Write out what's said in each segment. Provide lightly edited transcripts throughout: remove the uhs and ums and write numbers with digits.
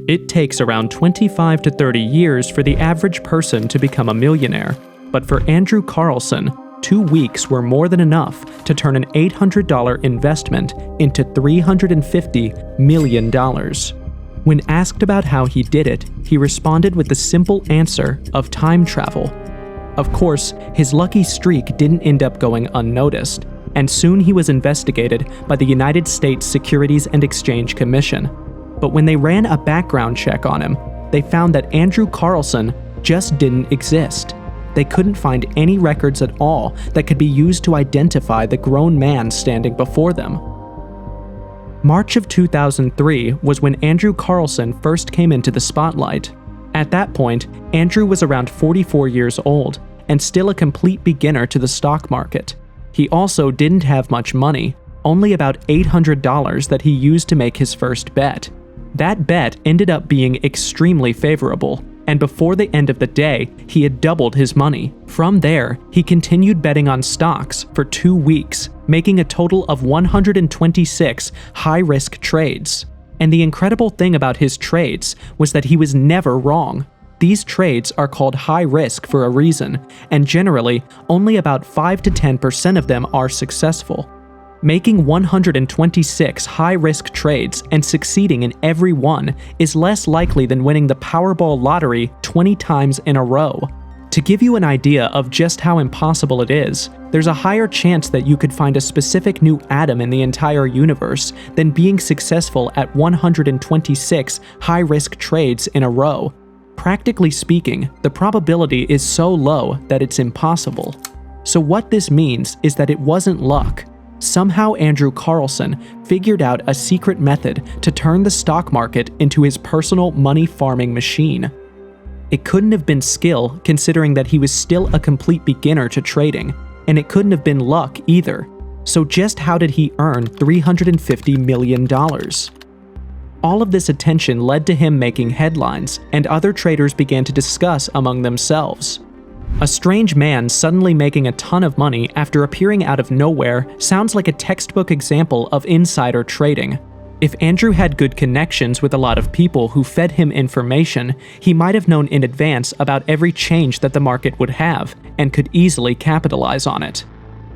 It takes around 25 to 30 years for the average person to become a millionaire, but for Andrew Carlssin, 2 weeks were more than enough to turn an $800 investment into $350 million. When asked about how he did it, he responded with the simple answer of time travel. Of course, his lucky streak didn't end up going unnoticed, and soon he was investigated by the United States Securities and Exchange Commission. But when they ran a background check on him, they found that Andrew Carlssin just didn't exist. They couldn't find any records at all that could be used to identify the grown man standing before them. March of 2003 was when Andrew Carlssin first came into the spotlight. At that point, Andrew was around 44 years old and still a complete beginner to the stock market. He also didn't have much money, only about $800 that he used to make his first bet. That bet ended up being extremely favorable, and before the end of the day, he had doubled his money. From there, he continued betting on stocks for 2 weeks, making a total of 126 high-risk trades. And the incredible thing about his trades was that he was never wrong. These trades are called high risk for a reason, and generally, only about 5 to 10% of them are successful. Making 126 high-risk trades and succeeding in every one is less likely than winning the Powerball lottery 20 times in a row. To give you an idea of just how impossible it is, there's a higher chance that you could find a specific new atom in the entire universe than being successful at 126 high-risk trades in a row. Practically speaking, the probability is so low that it's impossible. So what this means is that it wasn't luck. Somehow Andrew Carlssin figured out a secret method to turn the stock market into his personal money-farming machine. It couldn't have been skill, considering that he was still a complete beginner to trading, and it couldn't have been luck either. So just how did he earn $350 million? All of this attention led to him making headlines, and other traders began to discuss among themselves. A strange man suddenly making a ton of money after appearing out of nowhere sounds like a textbook example of insider trading. If Andrew had good connections with a lot of people who fed him information, he might have known in advance about every change that the market would have, and could easily capitalize on it.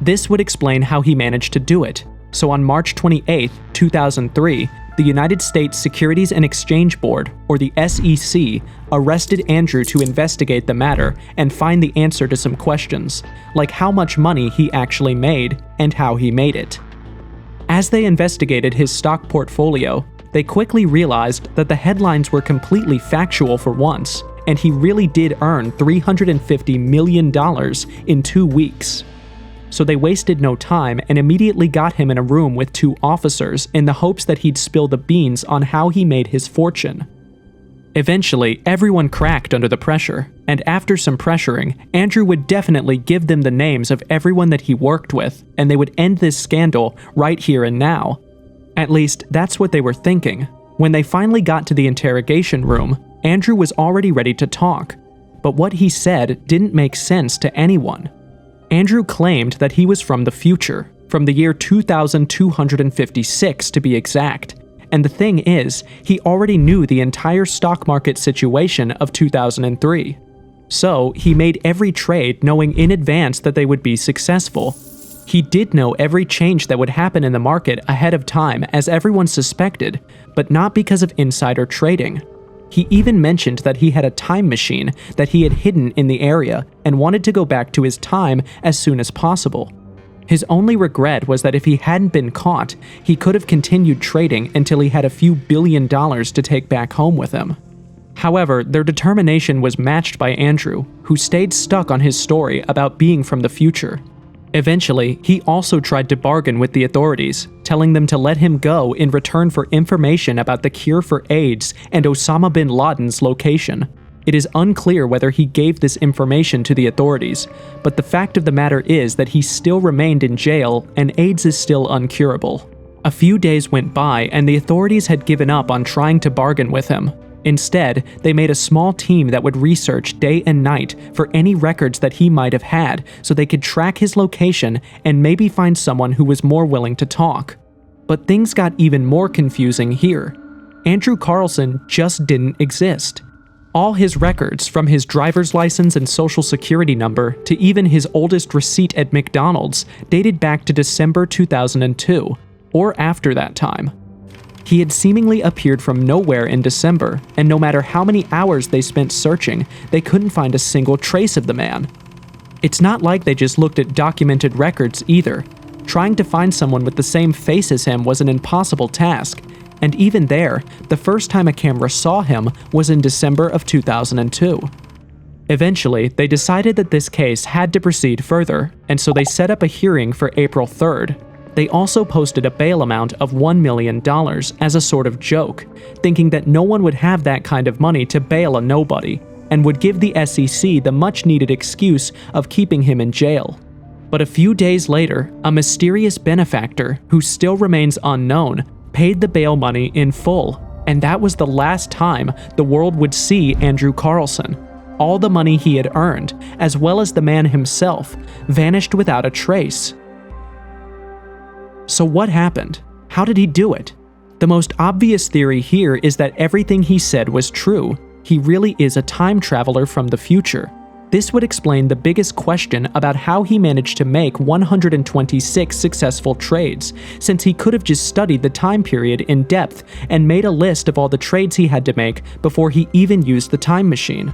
This would explain how he managed to do it. So on March 28, 2003, the United States Securities and Exchange Board, or the SEC, arrested Andrew to investigate the matter and find the answer to some questions, like how much money he actually made and how he made it. As they investigated his stock portfolio, they quickly realized that the headlines were completely factual for once, and he really did earn $350 million in 2 weeks. So they wasted no time and immediately got him in a room with 2 officers in the hopes that he'd spill the beans on how he made his fortune. Eventually, everyone cracked under the pressure, and after some pressuring, Andrew would definitely give them the names of everyone that he worked with, and they would end this scandal right here and now. At least, that's what they were thinking. When they finally got to the interrogation room, Andrew was already ready to talk, but what he said didn't make sense to anyone. Andrew claimed that he was from the future, from the year 2256 to be exact. And the thing is, he already knew the entire stock market situation of 2003. So, he made every trade knowing in advance that they would be successful. He did know every change that would happen in the market ahead of time, as everyone suspected, but not because of insider trading. He even mentioned that he had a time machine that he had hidden in the area and wanted to go back to his time as soon as possible. His only regret was that if he hadn't been caught, he could have continued trading until he had a few $1 billion to take back home with him. However, their determination was matched by Andrew, who stayed stuck on his story about being from the future. Eventually, he also tried to bargain with the authorities, telling them to let him go in return for information about the cure for AIDS and Osama bin Laden's location. It is unclear whether he gave this information to the authorities, but the fact of the matter is that he still remained in jail and AIDS is still uncurable. A few days went by and the authorities had given up on trying to bargain with him. Instead, they made a small team that would research day and night for any records that he might have had so they could track his location and maybe find someone who was more willing to talk. But things got even more confusing here. Andrew Carlssin just didn't exist. All his records, from his driver's license and social security number to even his oldest receipt at McDonald's, dated back to December 2002, or after that time. He had seemingly appeared from nowhere in December, and no matter how many hours they spent searching, they couldn't find a single trace of the man. It's not like they just looked at documented records either. Trying to find someone with the same face as him was an impossible task, and even there, the first time a camera saw him was in December of 2002. Eventually, they decided that this case had to proceed further, and so they set up a hearing for April 3rd. They also posted a bail amount of $1 million as a sort of joke, thinking that no one would have that kind of money to bail a nobody, and would give the SEC the much-needed excuse of keeping him in jail. But a few days later, a mysterious benefactor, who still remains unknown, paid the bail money in full, and that was the last time the world would see Andrew Carlssin. All the money he had earned, as well as the man himself, vanished without a trace. So what happened? How did he do it? The most obvious theory here is that everything he said was true. He really is a time traveler from the future. This would explain the biggest question about how he managed to make 126 successful trades, since he could have just studied the time period in depth and made a list of all the trades he had to make before he even used the time machine.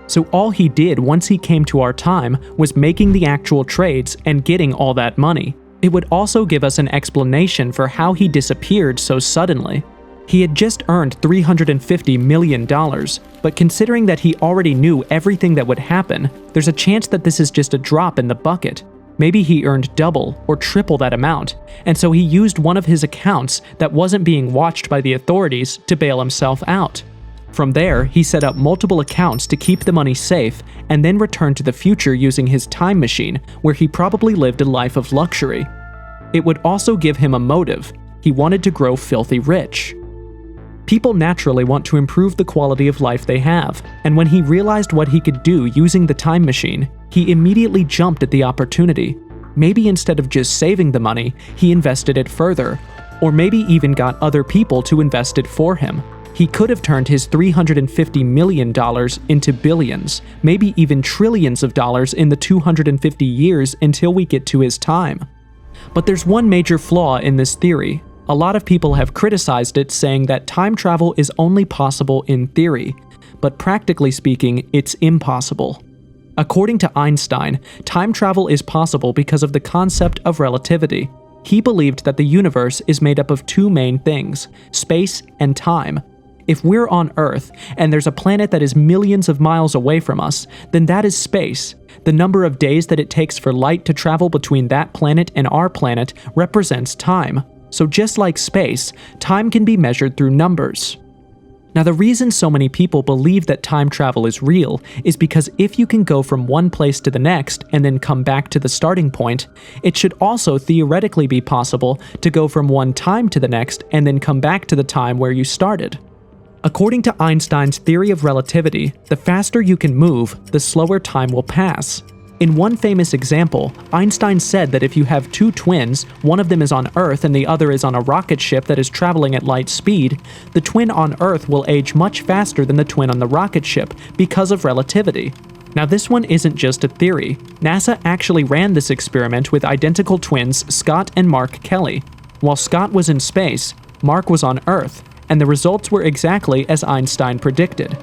So all he did once he came to our time was making the actual trades and getting all that money. It would also give us an explanation for how he disappeared so suddenly. He had just earned $350 million, but considering that he already knew everything that would happen, there's a chance that this is just a drop in the bucket. Maybe he earned double or triple that amount, and so he used one of his accounts that wasn't being watched by the authorities to bail himself out. From there, he set up multiple accounts to keep the money safe, and then returned to the future using his time machine, where he probably lived a life of luxury. It would also give him a motive. He wanted to grow filthy rich. People naturally want to improve the quality of life they have, and when he realized what he could do using the time machine, he immediately jumped at the opportunity. Maybe instead of just saving the money, he invested it further, or maybe even got other people to invest it for him. He could have turned his $350 million into billions, maybe even trillions of dollars in the 250 years until we get to his time. But there's one major flaw in this theory. A lot of people have criticized it, saying that time travel is only possible in theory, but practically speaking, it's impossible. According to Einstein, time travel is possible because of the concept of relativity. He believed that the universe is made up of two main things, space and time. If we're on Earth, and there's a planet that is millions of miles away from us, then that is space. The number of days that it takes for light to travel between that planet and our planet represents time. So just like space, time can be measured through numbers. Now, the reason so many people believe that time travel is real is because if you can go from one place to the next and then come back to the starting point, it should also theoretically be possible to go from one time to the next and then come back to the time where you started. According to Einstein's theory of relativity, the faster you can move, the slower time will pass. In one famous example, Einstein said that if you have two twins, one of them is on Earth and the other is on a rocket ship that is traveling at light speed, the twin on Earth will age much faster than the twin on the rocket ship because of relativity. Now, this one isn't just a theory. NASA actually ran this experiment with identical twins Scott and Mark Kelly. While Scott was in space, Mark was on Earth, and the results were exactly as Einstein predicted.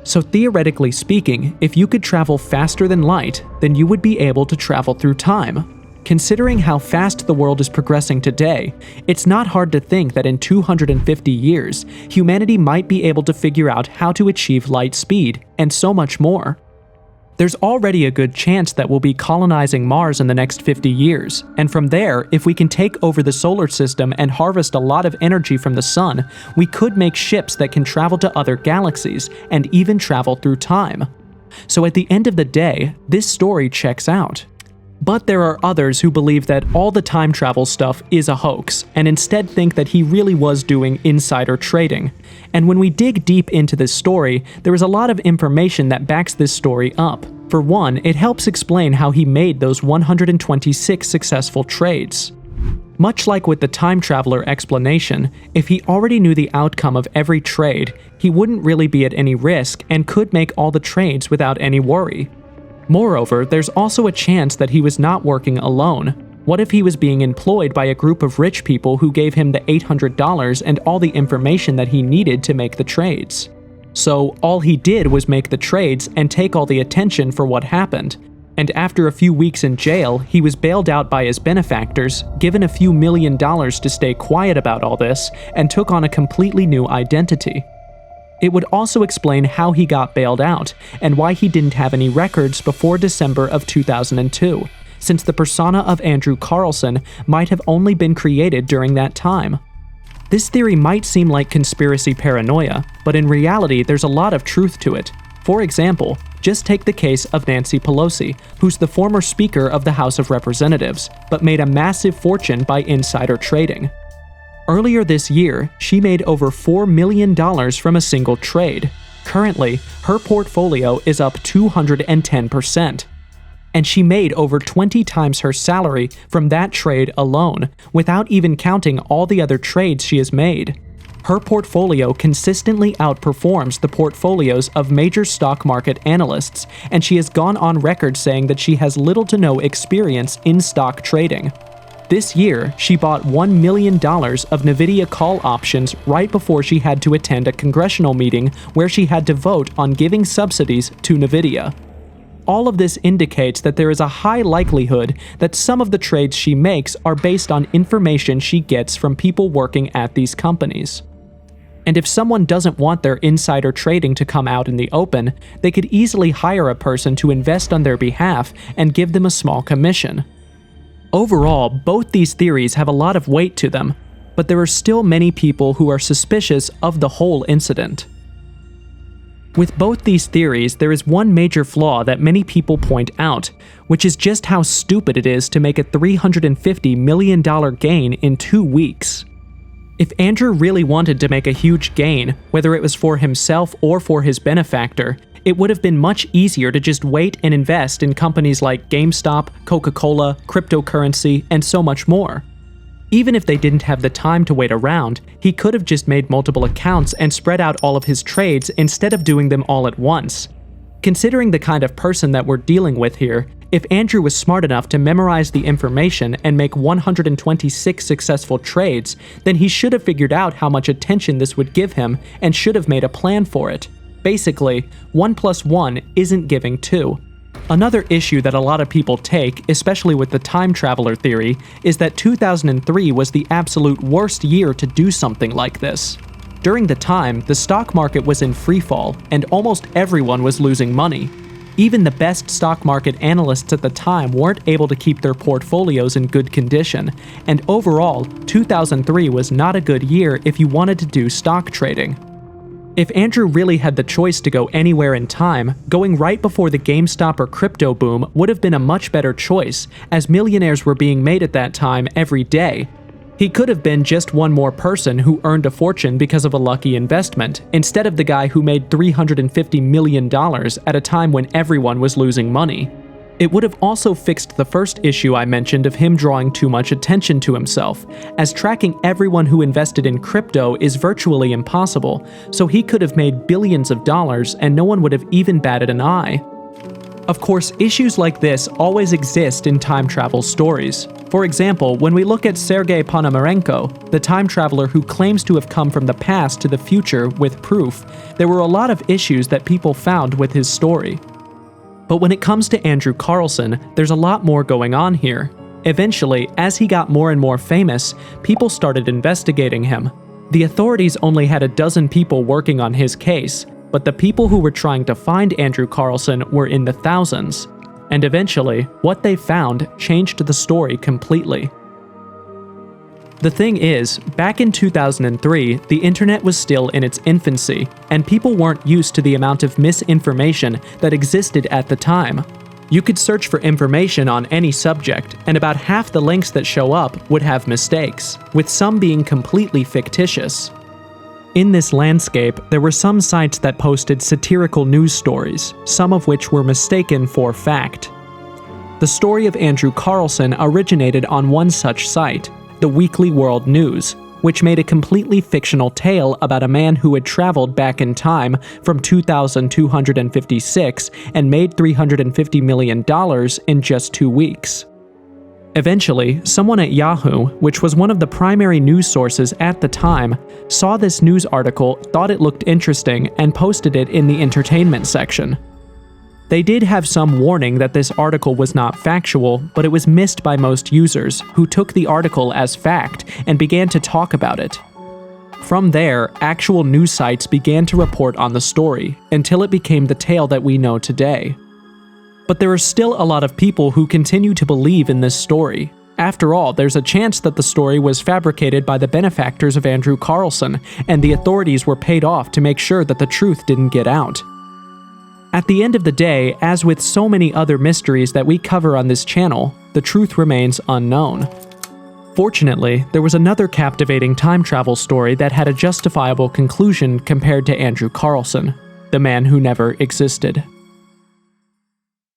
So theoretically speaking, if you could travel faster than light, then you would be able to travel through time. Considering how fast the world is progressing today, it's not hard to think that in 250 years, humanity might be able to figure out how to achieve light speed, and so much more. There's already a good chance that we'll be colonizing Mars in the next 50 years, and from there, if we can take over the solar system and harvest a lot of energy from the sun, we could make ships that can travel to other galaxies and even travel through time. So at the end of the day, this story checks out. But there are others who believe that all the time travel stuff is a hoax, and instead think that he really was doing insider trading. And when we dig deep into this story, there is a lot of information that backs this story up. For one, it helps explain how he made those 126 successful trades. Much like with the time traveler explanation, if he already knew the outcome of every trade, he wouldn't really be at any risk and could make all the trades without any worry. Moreover, there's also a chance that he was not working alone. What if he was being employed by a group of rich people who gave him the $800 and all the information that he needed to make the trades? So, all he did was make the trades and take all the attention for what happened. And after a few weeks in jail, he was bailed out by his benefactors, given a few $1 million to stay quiet about all this, and took on a completely new identity. It would also explain how he got bailed out, and why he didn't have any records before December of 2002, since the persona of Andrew Carlssin might have only been created during that time. This theory might seem like conspiracy paranoia, but in reality there's a lot of truth to it. For example, just take the case of Nancy Pelosi, who's the former Speaker of the House of Representatives, but made a massive fortune by insider trading. Earlier this year, she made over $4 million from a single trade. Currently, her portfolio is up 210%. And she made over 20 times her salary from that trade alone, without even counting all the other trades she has made. Her portfolio consistently outperforms the portfolios of major stock market analysts, and she has gone on record saying that she has little to no experience in stock trading. This year, she bought $1 million of NVIDIA call options right before she had to attend a congressional meeting where she had to vote on giving subsidies to NVIDIA. All of this indicates that there is a high likelihood that some of the trades she makes are based on information she gets from people working at these companies. And if someone doesn't want their insider trading to come out in the open, they could easily hire a person to invest on their behalf and give them a small commission. Overall, both these theories have a lot of weight to them, but there are still many people who are suspicious of the whole incident. With both these theories, there is one major flaw that many people point out, which is just how stupid it is to make a $350 million gain in 2 weeks. If Andrew really wanted to make a huge gain, whether it was for himself or for his benefactor, it would have been much easier to just wait and invest in companies like GameStop, Coca-Cola, cryptocurrency, and so much more. Even if they didn't have the time to wait around, he could have just made multiple accounts and spread out all of his trades instead of doing them all at once. Considering the kind of person that we're dealing with here, if Andrew was smart enough to memorize the information and make 126 successful trades, then he should have figured out how much attention this would give him and should have made a plan for it. Basically, 1 + 1 isn't giving 2. Another issue that a lot of people take, especially with the time traveler theory, is that 2003 was the absolute worst year to do something like this. During the time, the stock market was in freefall, and almost everyone was losing money. Even the best stock market analysts at the time weren't able to keep their portfolios in good condition, and overall, 2003 was not a good year if you wanted to do stock trading. If Andrew really had the choice to go anywhere in time, going right before the GameStop or crypto boom would have been a much better choice, as millionaires were being made at that time every day. He could have been just one more person who earned a fortune because of a lucky investment, instead of the guy who made $350 million at a time when everyone was losing money. It would have also fixed the first issue I mentioned of him drawing too much attention to himself, as tracking everyone who invested in crypto is virtually impossible, so he could have made billions of dollars and no one would have even batted an eye. Of course, issues like this always exist in time travel stories. For example, when we look at Sergei Ponomarenko, the time traveler who claims to have come from the past to the future with proof, there were a lot of issues that people found with his story. But when it comes to Andrew Carlssin, there's a lot more going on here. Eventually, as he got more and more famous, people started investigating him. The authorities only had a dozen people working on his case, but the people who were trying to find Andrew Carlssin were in the thousands. And eventually, what they found changed the story completely. The thing is, back in 2003, the internet was still in its infancy, and people weren't used to the amount of misinformation that existed at the time. You could search for information on any subject, and about half the links that show up would have mistakes, with some being completely fictitious. In this landscape, there were some sites that posted satirical news stories, some of which were mistaken for fact. The story of Andrew Carlssin originated on one such site, the Weekly World News, which made a completely fictional tale about a man who had traveled back in time from 2256 and made $350 million in just 2 weeks. Eventually, someone at Yahoo, which was one of the primary news sources at the time, saw this news article, thought it looked interesting, and posted it in the entertainment section. They did have some warning that this article was not factual, but it was missed by most users, who took the article as fact and began to talk about it. From there, actual news sites began to report on the story, until it became the tale that we know today. But there are still a lot of people who continue to believe in this story. After all, there's a chance that the story was fabricated by the benefactors of Andrew Carlssin, and the authorities were paid off to make sure that the truth didn't get out. At the end of the day, as with so many other mysteries that we cover on this channel, the truth remains unknown. Fortunately, there was another captivating time travel story that had a justifiable conclusion compared to Andrew Carlssin, the man who never existed.